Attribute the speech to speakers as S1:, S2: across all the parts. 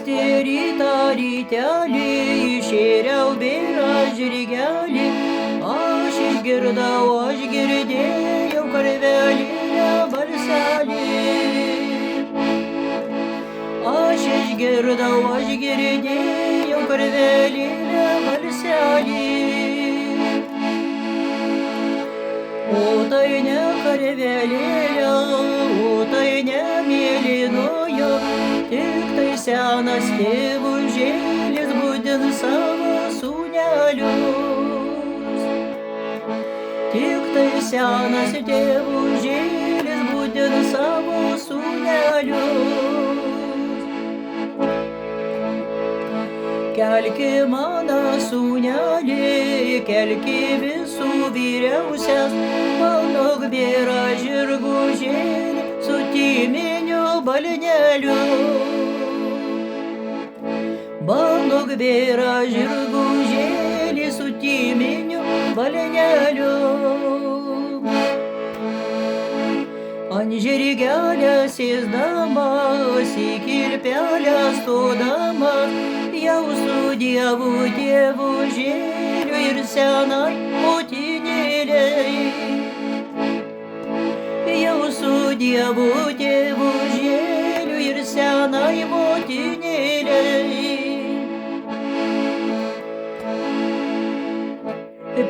S1: anksti rytą rytelį išėriau bėra žirgelį. Aš girdėjau karvelinę balselį. Aš girdėjau karvelinę balselį. O tai ne karvelėlė, o tai ne mėlynojo, tik tai senas tėvužėlis budins savo sūnelius. Tik tai senas tėvužėlis budins savo sūnelius. Kelki mano sūnelį, kelki visų vyriausias, balnok bėra žirgužėlį su timiniu balneliu. Balnok bėra žirgužėlį su timiniu balneliu. Ant žirgelio sėsdamas, į kilpelę stodamas, jau su Dievu tėvužėliu ir senai motinėlei. Jau su Dievu tėvužėliu ir senai motinėlei.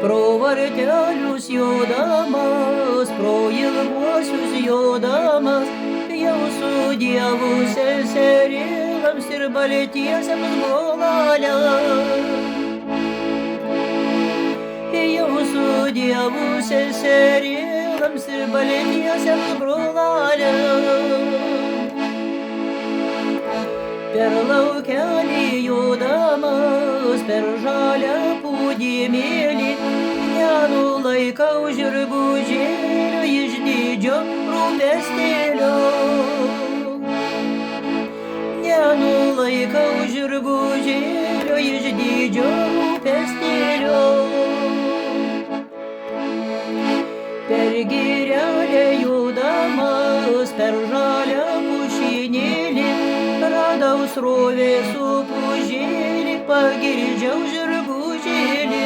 S1: Pro vartelius jodamas, pro ilguosius jodamas, jau su Dievu seserėlams ir baltiesiams broleliams. Jau su Dievu seserėlams ir baltiesiams broleliams. Per laukelį jodamas, per žalią pūdymėlį, nenulaikau žirgužėlio iš didžio rūpestėlio. Nenulaikau žirgužėlio iš didžio rūpestėlio. Per girelę jodamas, per žalią pušynėlį, radau srovę su pužėlį, pagirdžiau žirgužėlį.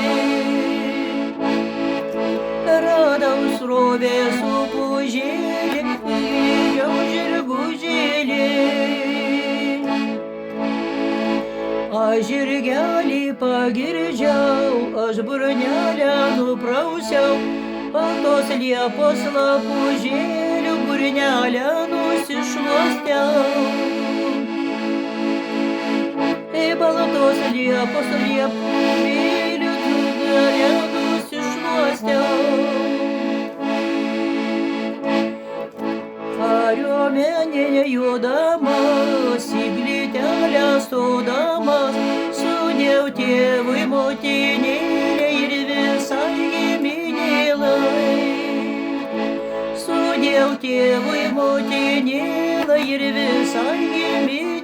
S1: Radau srovę su pužėlį, pagirdžiau žirgužėlį. Aš žirgelį pagirdžiau, aš burnelę nuprausiau, ant tos liepos lapužėlių burnelę nusišluostiau. Baltos liepos liepumėlių burnelę nusišluostiau. Kariuomenėje jodamas, į glytelę stodamas, sudėjau tėvui motinėlę ir visai giminėlai. Sudėjau tėvui motinėlę ir visai giminėlai.